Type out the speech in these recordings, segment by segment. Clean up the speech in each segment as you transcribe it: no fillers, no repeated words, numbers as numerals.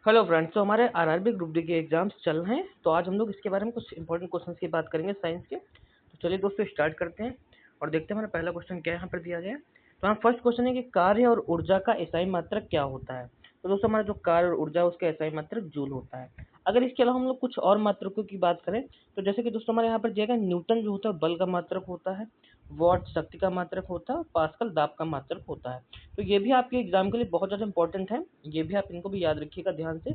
Hello friends, तो हमारे RRB group D के एग्जाम्स चल रहे हैं। तो आज हम लोग इसके बारे में कुछ इंपॉर्टेंट क्वेश्चंस की बात करेंगे साइंस के। तो चलिए दोस्तों स्टार्ट करते हैं और देखते हैं हमारा पहला क्वेश्चन क्या यहाँ पर दिया गया है। तो हमारा फर्स्ट क्वेश्चन है कि कार्य और ऊर्जा का एसआई मात्रक क्या होता है। तो दोस्तों हमारा जो कार्य और ऊर्जा है उसका एसआई मात्रक जूल होता है। अगर इसके अलावा हम लोग कुछ और मात्रकों की बात करें तो जैसे कि दोस्तों हमारे यहाँ पर दिया गया न्यूटन जो होता है बल का मात्रक होता है, वॉट शक्ति का मात्रक होता है, पास्कल दाब का मात्रक होता है। तो ये भी आपके एग्जाम के लिए बहुत ज़्यादा इंपॉर्टेंट है, ये भी आप इनको भी याद रखिएगा ध्यान से।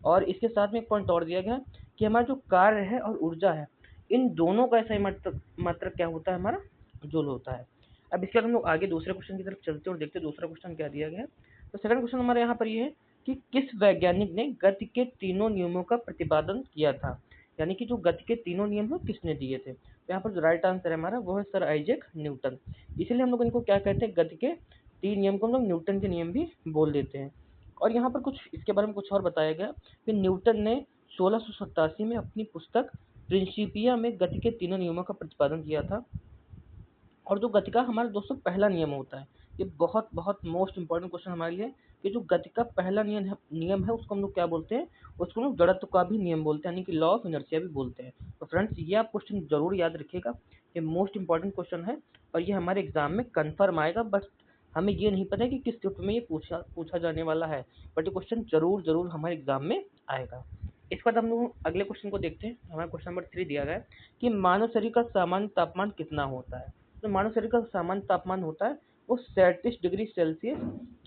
और इसके साथ में एक पॉइंट और दिया गया है कि हमारा जो कार्य है और ऊर्जा है, इन दोनों का ऐसा ही मात्रक क्या होता है, हमारा जूल होता है। अब इसके बाद हम लोग आगे दूसरे क्वेश्चन की तरफ चलते हैं और देखते हैं दूसरा क्वेश्चन क्या दिया गया है। तो सेकंड क्वेश्चन हमारे यहाँ पर ये है कि किस वैज्ञानिक ने गति के तीनों नियमों का प्रतिपादन किया था। यानी कि जो गति के तीनों नियम है किसने दिए थे। तो यहाँ पर जो राइट आंसर है हमारा वो है सर आइजैक न्यूटन। इसीलिए हम लोग इनको क्या कहते हैं, गति के तीन नियम को हम लोग न्यूटन के नियम भी बोल देते हैं। और यहाँ पर कुछ इसके बारे में कुछ और बताया गया कि न्यूटन ने 1687 में अपनी पुस्तक प्रिंसिपिया में गति के तीनों नियमों का प्रतिपादन किया था। और जो गति का हमारा दोस्तों पहला नियम होता है, ये बहुत बहुत मोस्ट इंपॉर्टेंट क्वेश्चन हमारे लिए, कि जो गति का पहला नियम है उसको हम लोग क्या बोलते हैं, उसको हम लोग जड़त्व का भी नियम बोलते हैं, यानी कि लॉ ऑफ इनर्शिया भी बोलते हैं। तो फ्रेंड्स ये आप क्वेश्चन जरूर याद रखिएगा, ये मोस्ट इंपॉर्टेंट क्वेश्चन है और ये हमारे एग्जाम में कन्फर्म आएगा। बस हमें ये नहीं पता है कि किस पेपर में ये पूछा जाने वाला है, बट ये क्वेश्चन जरूर जरूर हमारे एग्जाम में आएगा। इसके बाद हम लोग अगले क्वेश्चन को देखते हैं। हमारा क्वेश्चन नंबर 3 दिया गया है कि मानव शरीर का सामान्य तापमान कितना होता है। तो मानव शरीर का सामान्य तापमान होता है वो 37 डिग्री सेल्सियस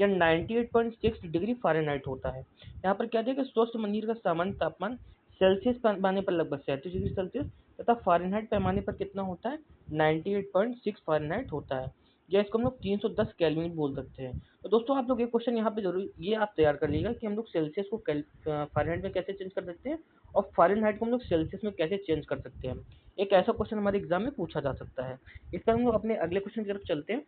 या 98.6 डिग्री फ़ारेनहाइट होता है। यहाँ पर क्या दिया कि स्वस्थ मनुष्य का सामान्य तापमान सेल्सियस पैमाने पर लगभग 37 डिग्री सेल्सियस तथा फ़ारेनहाइट पैमाने पर कितना होता है, 98.6 फ़ारेनहाइट होता है, या इसको हम लोग 310 केल्विन बोल सकते हैं। तो दोस्तों आप लोग ये क्वेश्चन यहाँ पे जरूर ये आप तैयार कर लीजिएगा कि हम लोग सेल्सियस को फ़ारेनहाइट में कैसे चेंज कर सकते हैं और फ़ारेनहाइट को हम लोग सेल्सियस में कैसे चेंज कर सकते हैं। एक ऐसा क्वेश्चन हमारे एग्जाम में पूछा जा सकता है। इसका हम लोग अपने अगले क्वेश्चन की तरफ चलते हैं।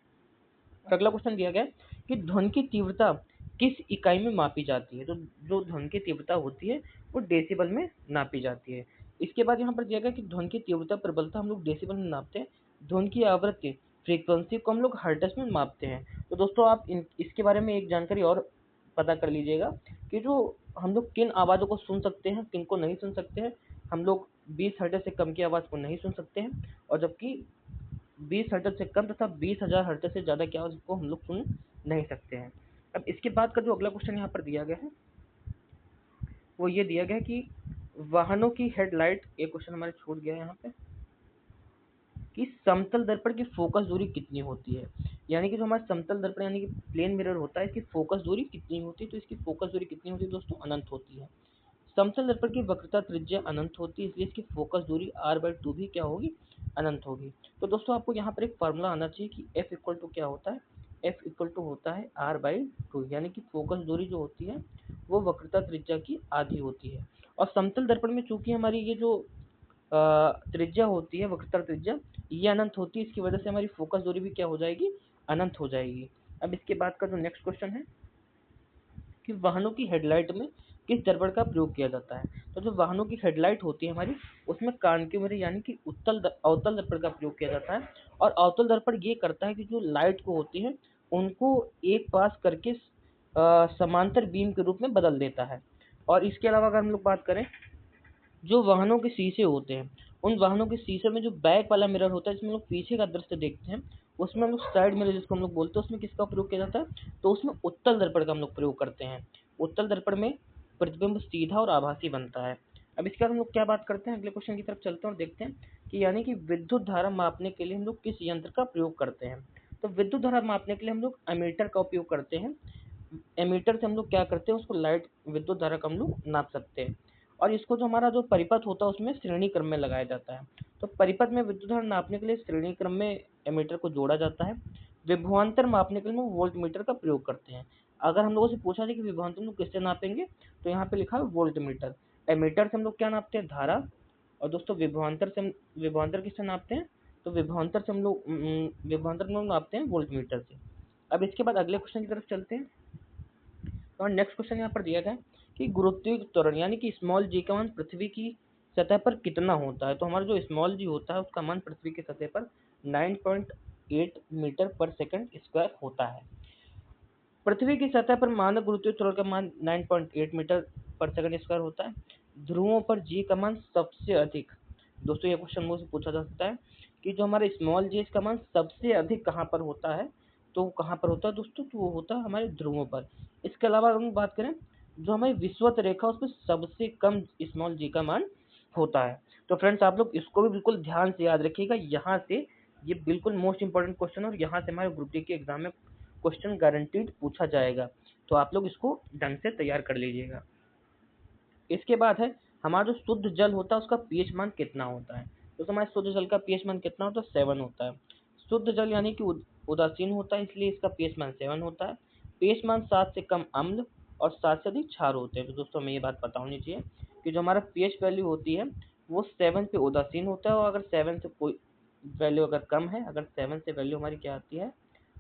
अगला क्वेश्चन दिया गया है कि ध्वनि की तीव्रता किस इकाई में मापी जाती है। तो जो ध्वनि की तीव्रता होती है वो डेसिबल में नापी जाती है। इसके बाद यहाँ पर दिया गया कि ध्वनि की तीव्रता प्रबलता हम लोग डेसिबल में नापते हैं, ध्वनि की आवृत्ति फ्रीक्वेंसी को हम लोग हर्ट्ज में मापते हैं। तो दोस्तों आप इसके बारे में एक जानकारी और पता कर लीजिएगा कि जो हम लोग किन आवाज़ों को सुन सकते हैं, किन को नहीं सुन सकते हैं। हम लोग 20 हर्ट्ज से कम की आवाज़ को नहीं सुन सकते हैं, और जबकि 20 हर्ट्ज से कम तथा 20,000 हर्ट्ज से ज़्यादा की आवाज़ को हम लोग सुन नहीं सकते हैं। अब इसके बाद का जो अगला क्वेश्चन यहाँ पर दिया गया है वो ये दिया गया है कि वाहनों की हेडलाइट, एक क्वेश्चन हमारे छूट गया है यहाँ पे, कि समतल दर्पण की फोकस दूरी कितनी होती है। यानी कि जो हमारा समतल दर्पण यानी कि प्लेन मिरर होता है, इसकी फोकस दूरी कितनी होती है। तो इसकी फोकस दूरी कितनी होती है दोस्तों, अनंत होती है। समतल दर्पण की वक्रता त्रिज्या अनंत होती है, इसलिए इसकी फोकस दूरी r/2 भी क्या होगी, अनंत होगी। तो दोस्तों आपको यहाँ पर एक फार्मूला आना चाहिए कि f इक्वल टू क्या होता है, f इक्वल टू होता है r/2, यानी कि फोकस दूरी जो होती है वो वक्रता त्रिज्या की आधी होती है। और समतल दर्पण में चूंकि हमारी ये जो त्रिज्या होती है, वक्रता त्रिज्या, ये अनंत होती है, इसकी वजह से हमारी फोकस दूरी भी क्या हो जाएगी, अनंत हो जाएगी। अब इसके बाद का जो नेक्स्ट क्वेश्चन है कि वाहनों की हेडलाइट में किस दर्पण का प्रयोग किया जाता है। तो जो वाहनों की हेडलाइट होती है हमारी, उसमें कान मिरर यानी कि अवतल दर्पण का प्रयोग किया जाता है। और अवतल दर्पण ये करता है कि जो लाइट को होती है उनको एक पास करके समांतर बीम के रूप में बदल देता है। और इसके अलावा अगर हम लोग बात करें, जो वाहनों के शीशे होते हैं, उन वाहनों के शीशे में जो बैक वाला मिरर होता है जिसमें लोग पीछे का दृश्य देखते हैं, उसमें हम लोग साइड मिरर जिसको हम लोग बोलते हैं, उसमें किसका प्रयोग किया जाता है, तो उसमें उत्तल दर्पण का हम लोग प्रयोग करते हैं। उत्तल दर्पण में प्रतिबिंब सीधा और आभासी बनता है। अब इसके बाद हम लोग क्या बात करते हैं, अगले क्वेश्चन की तरफ चलते हैं और देखते हैं कि यानी कि विद्युत धारा मापने के लिए हम लोग किस यंत्र का प्रयोग करते हैं। तो विद्युत धारा मापने के लिए हम लोग एमीटर का उपयोग करते हैं। एमीटर से हम लोग क्या करते हैं, उसको लाइट विद्युत धारा का हम लोग नाप सकते हैं। और इसको जो हमारा जो परिपथ होता है उसमें श्रेणी क्रम में लगाया जाता है। तो परिपथ में विद्युत धारा नापने के लिए श्रेणी क्रम में एमीटर को जोड़ा जाता है। विभवांतर मापने के लिए हम वोल्ट मीटर का प्रयोग करते हैं। अगर हम लोगों से पूछा जाए कि विभवांतर हम लोग किससे नापेंगे, तो यहाँ पे लिखा है वोल्ट मीटर। एमीटर से हम लोग क्या नापते हैं, धारा। और दोस्तों विभवांतर किससे नापते हैं, तो विभवांतर हम लोग नापते हैं वोल्ट मीटर से। अब इसके बाद अगले क्वेश्चन की तरफ चलते हैं। और नेक्स्ट क्वेश्चन यहाँ पर दिया गया है कि गुरुत्वीय त्वरण यानी कि स्मॉल जी का मान पृथ्वी की सतह पर कितना होता है। तो हमारा जो स्मॉल जी होता है उसका मान पृथ्वी की सतह पर 9.8 मीटर पर सेकंड स्क्वायर होता है। पृथ्वी की सतह पर मानक गुरुत्वीय त्वरण का मान 9.8 मीटर पर सेकंड स्क्वायर होता है। ध्रुवों पर जी का मान सबसे अधिक, दोस्तों ये क्वेश्चन मुझसे पूछा जा सकता है कि जो हमारे स्मॉल जी का मान सबसे अधिक कहाँ पर होता है, तो कहाँ पर होता है दोस्तों, तो वो होता है हमारे ध्रुवों पर। इसके अलावा हम बात करें जो हमारी विषुवत रेखा उसमें सबसे कम स्मॉल जी का मान होता है। तो फ्रेंड्स आप लोग इसको भी बिल्कुल ध्यान से याद रखिएगा, यहाँ से ये बिल्कुल मोस्ट इंपॉर्टेंट क्वेश्चन है और यहाँ से हमारे ग्रुप डी के एग्जाम में क्वेश्चन गारंटीड पूछा जाएगा, तो आप लोग इसको ढंग से तैयार कर लीजिएगा। इसके बाद है हमारा जो शुद्ध जल होता है उसका पीएच मान कितना होता है, तो हमारे शुद्ध जल का पीएच मान कितना होता है, 7 होता है। शुद्ध जल यानी कि उदासीन होता है, इसलिए इसका पीएच मान 7 होता है। पीएच मान 7 से कम अम्ल और 7 से अधिक क्षार होते हैं। तो दोस्तों हमें ये बात पता होनी चाहिए कि जो हमारा पीएच वैल्यू होती है वो 7 पे उदासीन होता है, और अगर 7 से कोई वैल्यू अगर कम है, अगर 7 से वैल्यू हमारी क्या आती है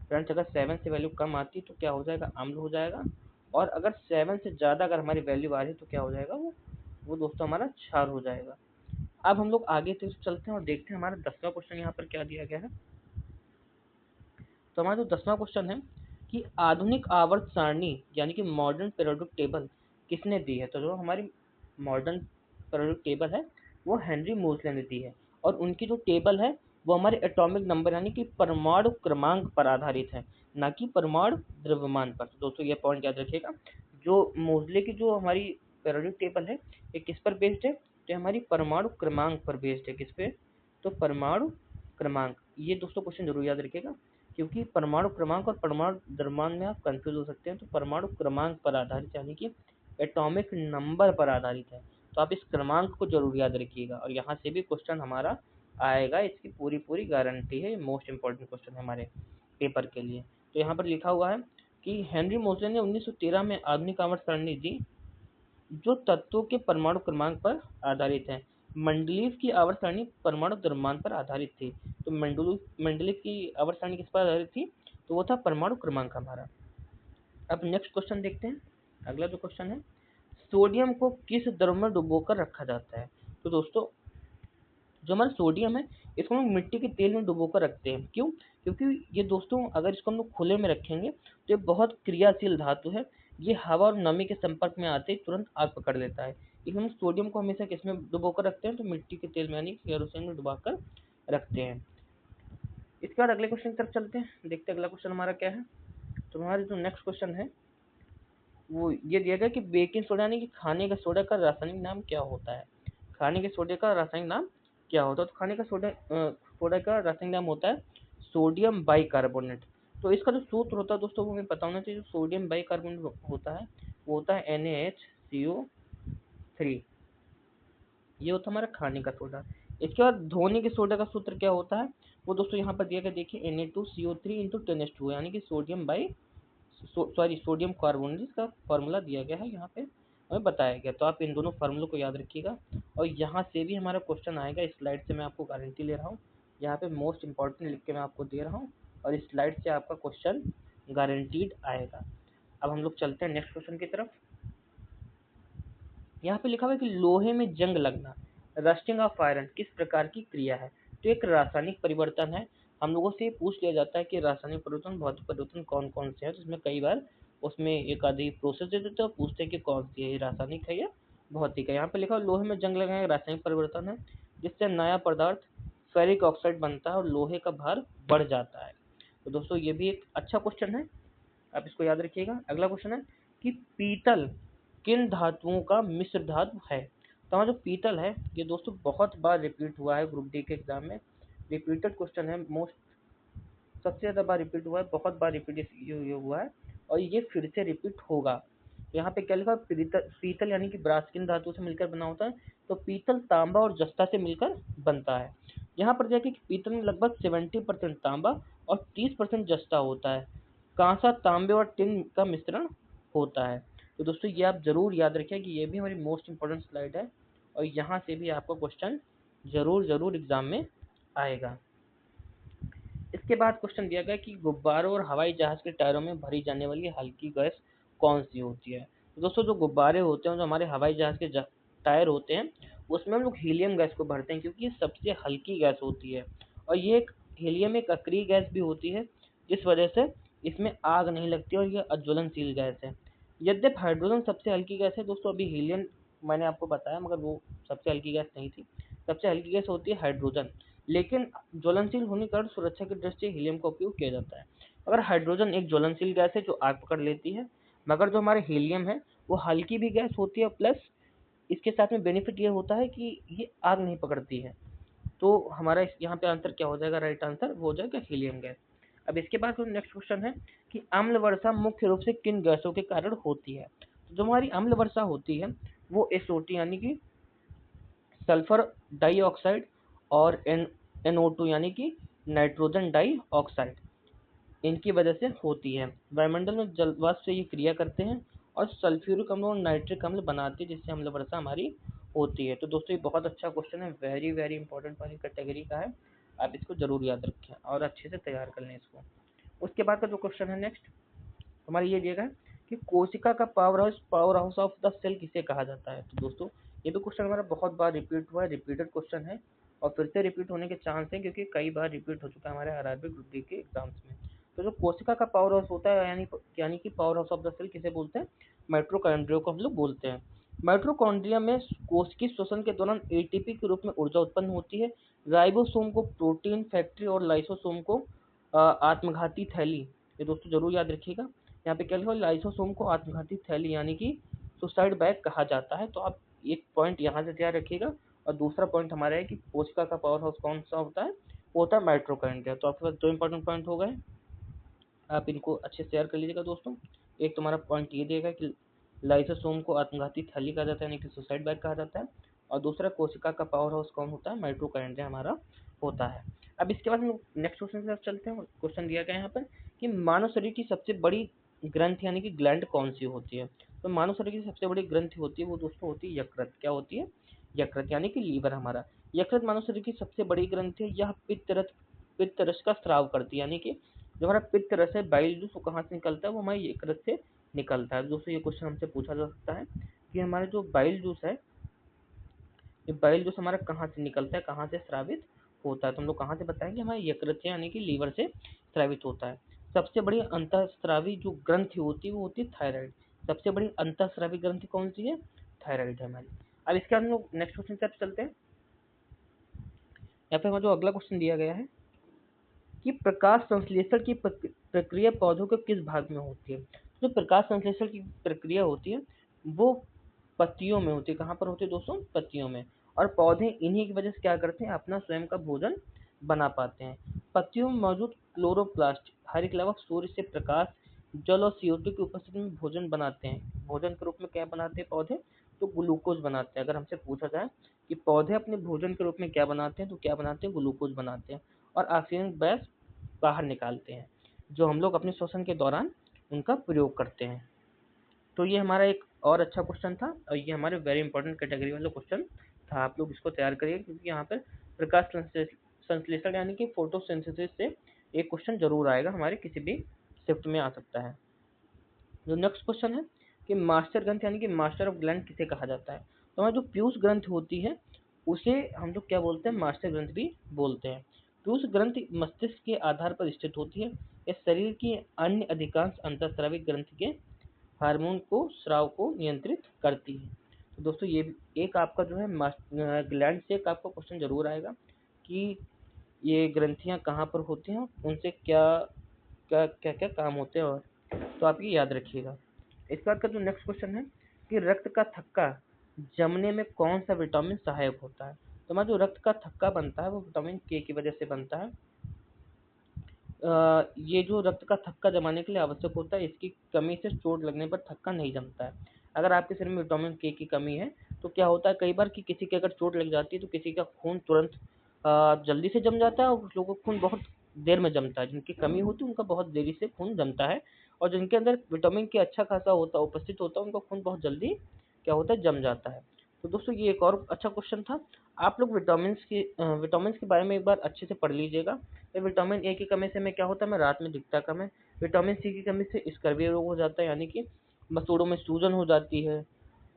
फ्रेंड्स, अगर 7 से वैल्यू कम आती है तो क्या हो जाएगा, अम्ल हो जाएगा। और अगर 7 से ज़्यादा अगर हमारी वैल्यू आ रही है तो क्या हो जाएगा, वो दोस्तों हमारा क्षार हो जाएगा। अब हम लोग आगे तो चलते हैं और देखते हैं हमारा 10वां क्वेश्चन यहाँ पर क्या दिया गया है। तो हमारा जो 10वां क्वेश्चन है कि आधुनिक आवर्त सारणी यानी कि मॉडर्न पीरियोडिक टेबल किसने दी है, तो जो हमारी मॉडर्न पीरियोडिक टेबल है वो हेनरी मोजले ने दी है, और उनकी जो टेबल है वो हमारे एटॉमिक नंबर यानी कि परमाणु क्रमांक पर आधारित है, ना कि परमाणु द्रव्यमान पर। तो दोस्तों ये पॉइंट याद रखिएगा, जो मोजले की जो हमारी पीरियोडिक टेबल है ये किस पर बेस्ड है, तो हमारी परमाणु क्रमांक पर बेस्ड है। किस पे, तो परमाणु क्रमांक। ये दोस्तों क्वेश्चन जरूर याद रखिएगा, क्योंकि परमाणु क्रमांक और परमाणु द्रव्यमान में आप कंफ्यूज हो सकते हैं। तो परमाणु क्रमांक पर आधारित यानी कि एटॉमिक नंबर पर आधारित है, तो आप इस क्रमांक को जरूर याद रखिएगा, और यहाँ से भी क्वेश्चन हमारा आएगा, इसकी पूरी पूरी गारंटी है। मोस्ट इंपॉर्टेंट क्वेश्चन है हमारे पेपर के लिए। तो यहाँ पर लिखा हुआ है कि हेनरी मोजले ने 1913 में आधुनिक आवर्त सारणी दी जो तत्वों के परमाणु क्रमांक पर आधारित है। मंडलीव की आवर्त सारणी परमाणु द्रव्यमान पर आधारित थी। तो मंडलीव की आवर्त सारणी किस पर आधारित थी, तो वो था परमाणु क्रमांक हमारा। अब नेक्स्ट क्वेश्चन देखते हैं। अगला जो क्वेश्चन है, सोडियम को किस द्रव में डुबोकर रखा जाता है। तो दोस्तों जो हमारा सोडियम है इसको हम मिट्टी के तेल में डुबोकर रखते हैं। क्यों, क्योंकि ये दोस्तों अगर इसको हम लोग खुले में रखेंगे तो ये बहुत क्रियाशील धातु है, ये हवा और नमी के संपर्क में आते ही तुरंत आग पकड़ लेता है। इसलिए हम सोडियम को हमेशा किसमें डुबोकर रखते हैं, तो मिट्टी के तेल में यानी केरोसिन में डुबाकर रखते हैं। इसके बाद अगले क्वेश्चन की तरफ चलते हैं, देखते हैं अगला क्वेश्चन हमारा क्या है। तो हमारा जो नेक्स्ट क्वेश्चन है वो ये दिया गया कि बेकिंग सोडा यानी कि खाने का सोडा का रासायनिक नाम क्या होता है। खाने के सोडे का रासायनिक नाम क्या होता है, तो खाने का सोडा का रासायनिक नाम होता है सोडियम बाइकार्बोनेट। तो इसका जो सूत्र होता है दोस्तों वो हमें पता होना चाहिए। जो सोडियम बाइकार्बोनेट होता है वो होता है NaHCO3, ये होता है हमारा खाने का सोडा। इसके बाद धोने के सोडा का सूत्र क्या होता है, वो दोस्तों यहाँ पर दिया गया, देखिए Na2CO3 इंटू 10H2 यानी कि सोडियम कार्बोनेट, इसका फार्मूला दिया गया है यहाँ पे हमें बताया गया। तो आप इन दोनों फार्मूलों को याद रखिएगा, और यहाँ से भी हमारा क्वेश्चन आएगा। इस स्लाइड से मैं आपको गारंटी ले रहा हूँ, यहाँ पे मोस्ट इंपॉर्टेंट लिख के मैं आपको दे रहा हूँ, और इस स्लाइड से आपका क्वेश्चन गारंटीड आएगा। अब हम लोग चलते हैं नेक्स्ट क्वेश्चन की तरफ। यहाँ पे लिखा हुआ है कि लोहे में जंग लगना, रस्टिंग ऑफ आयरन किस प्रकार की क्रिया है। तो एक रासायनिक परिवर्तन है। हम लोगों से पूछ लिया जाता है कि रासायनिक परिवर्तन भौतिक परिवर्तन कौन कौन से हैं, तो इसमें कई बार उसमें एक आधी प्रोसेस दे देते हैं और पूछते हैं कि कौन सी है, ये रासायनिक है या भौतिक है। यहाँ पे लिखा हुआ लोहे में जंग लगना एक रासायनिक परिवर्तन है जिससे नया पदार्थ फेरिक ऑक्साइड बनता है और लोहे का भार बढ़ जाता है। तो दोस्तों ये भी एक अच्छा क्वेश्चन है, आप इसको याद रखिएगा। अगला क्वेश्चन है कि पीतल किन धातुओं का मिश्र धातु है। तो हमारा जो पीतल है ये दोस्तों बहुत बार रिपीट हुआ है ग्रुप डी के एग्जाम में, रिपीटेड क्वेश्चन है, मोस्ट सबसे ज़्यादा बार रिपीट हुआ है, बहुत बार रिपीट ये हुआ है, और ये फिर से रिपीट होगा। तो यहाँ पे क्या लिखा, पीतल यानी कि ब्रास किन धातु से मिलकर बना होता है, तो पीतल तांबा और जस्ता से मिलकर बनता है। यहाँ पर देखिए कि पीतल में लगभग 70% तांबा और 30% जस्ता होता है। कांसा, तांबे और टिन का मिश्रण होता है। तो दोस्तों ये आप जरूर याद रखिए कि ये भी हमारी मोस्ट इंपॉर्टेंट स्लाइड है, और यहाँ से भी आपका क्वेश्चन जरूर एग्जाम में आएगा। इसके बाद क्वेश्चन दिया गया कि गुब्बारों और हवाई जहाज के टायरों में भरी जाने वाली हल्की गैस कौन सी होती है। तो दोस्तों जो गुब्बारे होते हैं, जो हमारे हवाई जहाज के टायर होते हैं, उसमें हम लोग हीलियम गैस को भरते हैं, क्योंकि ये सबसे हल्की गैस होती है, और ये एक हीलियम एक अक्रिय गैस भी होती है, जिस वजह से इसमें आग नहीं लगती और ये अज्वलनशील गैस है। यद्यपि हाइड्रोजन सबसे हल्की गैस है दोस्तों, अभी हीलियम मैंने आपको बताया मगर वो सबसे हल्की गैस नहीं थी। सबसे हल्की गैस होती है हाइड्रोजन, लेकिन ज्वलनशील होने के कारण सुरक्षा की दृष्टि से हीलियम का उपयोग किया जाता है। अगर हाइड्रोजन एक ज्वलनशील गैस है जो आग पकड़ लेती है, मगर जो हमारे हीलियम है वो हल्की भी गैस होती है, प्लस इसके साथ में बेनिफिट ये होता है कि ये आग नहीं पकड़ती है। तो हमारा यहाँ पे आंसर क्या हो जाएगा, राइट आंसर वो हो जाएगा हीलियम गैस। अब इसके बाद नेक्स्ट क्वेश्चन है कि अम्ल वर्षा मुख्य रूप से किन गैसों के कारण होती है। तो जो हमारी अम्ल वर्षा होती है वो SO2 यानी कि सल्फर डाइऑक्साइड और NO2 यानी कि नाइट्रोजन डाइऑक्साइड, इनकी वजह से होती है। वायुमंडल में जल वाष्प से ये क्रिया करते हैं और सल्फ्यूरिक अम्ल और नाइट्रिक अम्ल बनाते हैं, जिससे अम्ल वर्षा हमारी होती है। तो दोस्तों ये बहुत अच्छा क्वेश्चन है, वेरी वेरी इंपॉर्टेंट वाली कैटेगरी का है, आप इसको जरूर याद रखें और अच्छे से तैयार कर लें इसको। उसके बाद का जो क्वेश्चन है नेक्स्ट हमारे ये दिया है कि कोशिका का powerhouse of the cell किसे कहा जाता है। तो दोस्तों ये भी क्वेश्चन हमारा बहुत बार रिपीट हुआ है, रिपीटेड क्वेश्चन है और फिर से रिपीट होने के चांस है क्योंकि कई बार रिपीट हो चुका है हमारे आरआरबी ग्रुप डी के एग्जाम्स में। तो जो कोशिका का पावर हाउस होता है यानी कि powerhouse of the cell किसे बोलते हैं, माइटोकॉन्ड्रिया को हम लोग बोलते हैं। माइटोकॉन्ड्रिया में कोशिकीय श्वसन के दौरान एटीपी के रूप में ऊर्जा उत्पन्न होती है। राइबोसोम को प्रोटीन फैक्ट्री और लाइसोसोम को आत्मघाती थैली, ये दोस्तों जरूर याद रखिएगा। यहाँ पे क्या लिखा है, लाइसोसोम को आत्मघाती थैली यानी कि सुसाइड बैग कहा जाता है। तो आप एक पॉइंट यहाँ से तैयार रखिएगा और दूसरा पॉइंट हमारा है कि कोशिका का पावर हाउस कौन सा होता है, वो होता है माइटोकॉन्ड्रिया। तो आपके पास दो इंपॉर्टेंट पॉइंट हो गए, आप इनको अच्छे से तैयार कर लीजिएगा दोस्तों। एक तुम्हारा पॉइंट ये देगा कि लाइसोसोम को आत्मघाती थैली कहा जाता है यानी कि सुसाइड बैग कहा जाता है, और दूसरा कोशिका का पावर हाउस कौन होता है, माइटोकॉन्ड्रिया हमारा होता है। अब इसके बाद हम लोग नेक्स्ट क्वेश्चन की तरफ चलते हैं। क्वेश्चन दिया गया है यहाँ पर कि मानव शरीर की सबसे बड़ी ग्रंथि यानी कि ग्लैंड कौन सी होती है। तो मानव शरीर की सबसे बड़ी ग्रंथि होती है वो दोस्तों होती है यकृत। क्या होती है, यकृत यानी कि लीवर हमारा। यकृत मानव शरीर की सबसे बड़ी ग्रंथि है, यह पित्त रस का स्राव करती है, यानी कि जो हमारा पित्त रस है, बाइल जूस, वो कहाँ से निकलता है, वो हमारे यकृत से निकलता है। दोस्तों ये क्वेश्चन हमसे पूछा जा सकता है कि हमारा जो बाइल जूस है, ये बाइल जूस हमारा कहाँ से निकलता है, कहाँ से स्रावित होता है। तो हम लोग कहाँ से बताएंगे, हमारे यकृत से यानी कि लीवर से स्रावित होता है। सबसे बड़ी अंतःस्रावी जो ग्रंथि होती है वो होती है थायराइड। सबसे बड़ी अंतःस्रावी ग्रंथि कौन सी है, थायराइड है हमारी। अब इसके बाद हम लोग नेक्स्ट क्वेश्चन की तरफ चलते हैं। यहाँ पे हमारा जो अगला क्वेश्चन दिया गया है कि प्रकाश संश्लेषण की प्रक्रिया पौधों के किस भाग में होती है। जो प्रकाश संश्लेषण की प्रक्रिया होती है वो पत्तियों में होती है। कहाँ पर होती है दोस्तों, पत्तियों में। और पौधे इन्हीं की वजह से क्या करते हैं, अपना स्वयं का भोजन बना पाते हैं। पत्तियों में मौजूद क्लोरोप्लास्ट हरित लवक सूर्य से प्रकाश, जल और CO2 की उपस्थिति में भोजन बनाते हैं। भोजन के रूप में क्या बनाते हैं पौधे, तो ग्लूकोज बनाते हैं। अगर हमसे पूछा जाए कि पौधे अपने भोजन के रूप में क्या बनाते हैं, तो क्या बनाते हैं, ग्लूकोज बनाते हैं। और ऑक्सीजन गैस बाहर निकालते हैं, जो हम लोग अपने श्वसन के दौरान उनका प्रयोग करते हैं। तो ये हमारा एक और अच्छा क्वेश्चन था और ये हमारे वेरी इंपॉर्टेंट कैटेगरी वाला क्वेश्चन था। आप लोग इसको तैयार करिए क्योंकि यहाँ पर प्रकाश संश्लेषण यानी कि फोटोसिंथेसिस से एक क्वेश्चन जरूर आएगा, हमारे किसी भी शिफ्ट में आ सकता है। जो नेक्स्ट क्वेश्चन है कि मास्टर ग्रंथ यानी कि मास्टर ऑफ ग्लैंड किसे कहा जाता है। तो हमारी जो पीयूष ग्रंथ होती है उसे हम लोग क्या बोलते हैं, मास्टर ग्रंथ भी बोलते हैं। पीयूष ग्रंथ मस्तिष्क के आधार पर स्थित होती है। यह शरीर की अन्य अधिकांश अंतःस्रावी ग्रंथ के हार्मोन को स्राव को नियंत्रित करती है। तो दोस्तों ये एक आपका जो है ग्लैंड से एक आपका क्वेश्चन जरूर आएगा कि ये ग्रंथियां कहाँ पर होती हैं, उनसे क्या क्या क्या क्या काम होते हैं, और तो आप ये याद रखिएगा। इसके बाद का जो नेक्स्ट क्वेश्चन है कि रक्त का थक्का जमने में कौन सा विटामिन सहायक होता है। तो हमारा जो रक्त का थक्का बनता है वो विटामिन के की वजह से बनता है। ये जो रक्त का थक्का जमाने के लिए आवश्यक होता है, इसकी कमी से चोट लगने पर थक्का नहीं जमता है। अगर आपके शरीर में विटामिन के की कमी है तो क्या होता है कई बार कि किसी की अगर चोट लग जाती है तो किसी का खून तुरंत जल्दी से जम जाता है और कुछ लोगों का खून बहुत देर में जमता है। जिनकी कमी होती है उनका बहुत देरी से खून जमता है, और जिनके अंदर विटामिन के अच्छा खासा होता उपस्थित होता है उनका खून बहुत जल्दी क्या होता है, जम जाता है। तो दोस्तों ये एक और अच्छा क्वेश्चन था। आप लोग विटामिन के बारे में एक बार अच्छे से पढ़ लीजिएगा। तो विटामिन ए की कमी से हमें क्या होता है, हमें रात में दिखता कम है। विटामिन सी की कमी से स्कर्वी रोग हो जाता है, यानी कि मसूड़ों में सूजन हो जाती है।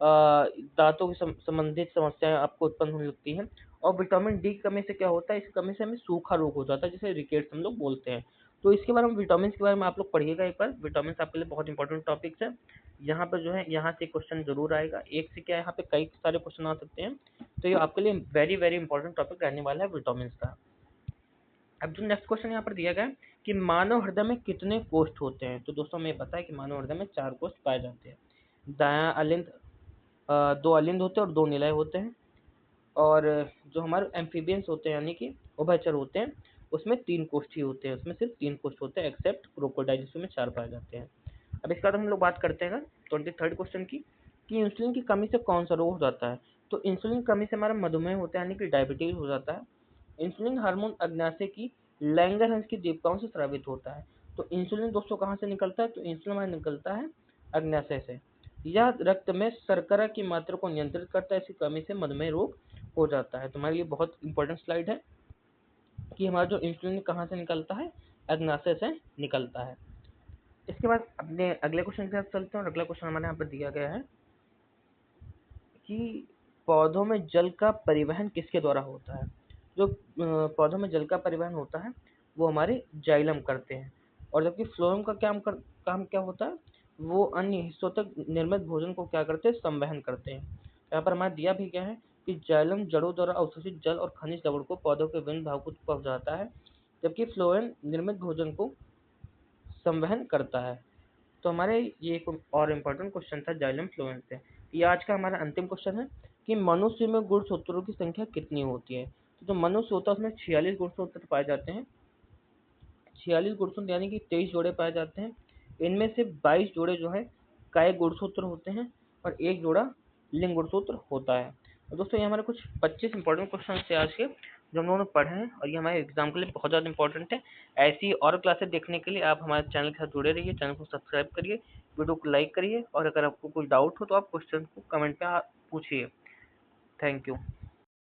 दांतों की संबंधित समस्याएं आपको उत्पन्न होने लगती हैं। और विटामिन डी की कमी से क्या होता है, इस कमी से हमें सूखा रोग हो जाता है जिसे रिकेट्स हम लोग बोलते हैं। तो इसके बारे में, विटामिन के बारे में आप लोग पढ़िएगा एक बार। विटामिन आपके लिए बहुत इंपॉर्टेंट टॉपिक्स है। यहाँ पर जो है, यहाँ से क्वेश्चन जरूर आएगा, एक से क्या है, यहाँ पे कई सारे क्वेश्चन आ सकते हैं। तो ये आपके लिए वेरी वेरी इंपॉर्टेंट टॉपिक रहने वाला है विटामिन का। अब जो नेक्स्ट क्वेश्चन यहाँ पर दिया गया है कि मानव हृदय में कितने कोष्ठ होते हैं। तो दोस्तों हमें पता है कि मानव हृदय में 4 कोष्ठ पाए जाते हैं। दायां अलिंद, 2 अलिंद होते हैं और 2 निलय होते हैं। और जो हमारे एम्फीबियंस होते हैं यानी कि उभयचर होते हैं, उसमें 3 कोष्ठ ही होते हैं, उसमें सिर्फ 3 कोष्ठ होते हैं, एक्सेप्ट क्रोकोडाइल जिसमें 4 पाए जाते हैं। अब इसके बाद हम लोग बात करते हैं 23rd क्वेश्चन की, कि इंसुलिन की कमी से कौन सा रोग हो जाता है। तो इंसुलिन की कमी से हमारा मधुमेह होता है यानी कि डायबिटीज हो जाता है। इंसुलिन हार्मोन अग्नाशय की लैंगरहंस की दीपिकाओं से स्रावित होता है। तो इंसुलिन दोस्तों कहाँ से निकलता है, तो इंसुलिन हमारा निकलता है अग्नाशय से। यह रक्त में शर्करा की मात्रा को नियंत्रित करता है, इसकी कमी से मधुमेह रोग हो जाता है। तो हमारे लिए बहुत इंपॉर्टेंट स्लाइड है कि हमारा जो इंसुलिन कहाँ से निकलता है, अग्नाशय से निकलता है। इसके बाद अपने अगले क्वेश्चन के साथ चलते हैं, और अगला क्वेश्चन हमारे यहाँ पर दिया गया है कि पौधों में जल का परिवहन किसके द्वारा होता है। जो पौधों में जल का परिवहन होता है वो हमारे जाइलम करते हैं, और जबकि फ्लोएम का काम क्या होता है, वो अन्य हिस्सों तक निर्मित भोजन को क्या करते हैं, संवहन करते हैं। यहाँ पर हमारा दिया भी गया है कि जाइलम जड़ों द्वारा अवशोषित जल और खनिज लवण को पौधों के विभिन्न भागों तक पहुँचाता है, जबकि फ्लोएम निर्मित भोजन को संवहन करता है। तो हमारे ये एक और इम्पोर्टेंट क्वेश्चन था जाइलम फ्लोएम से। ये आज का हमारा अंतिम क्वेश्चन है कि मनुष्य में गुणसूत्रों की संख्या कितनी होती है। तो जो मनुष्य होता है उसमें 46 गुणसूत्र पाए जाते हैं। 46 गुणसूत्र यानी कि 23 जोड़े पाए जाते हैं। इनमें से 22 जोड़े जो है काय गुणसूत्र होते हैं, और 1 जोड़ा लिंग गुणसूत्र होता है। और दोस्तों ये हमारे कुछ 25 इंपॉर्टेंट क्वेश्चन थे आज के, जो हम लोगों ने पढ़े हैं, और ये हमारे एग्जाम के लिए बहुत ज़्यादा इंपॉर्टेंट है। ऐसी और क्लासेस देखने के लिए आप हमारे चैनल के साथ जुड़े रहिए, चैनल को सब्सक्राइब करिए, वीडियो को लाइक करिए, और अगर आपको कोई डाउट हो तो आप क्वेश्चन को कमेंट पे पूछिए। Thank you.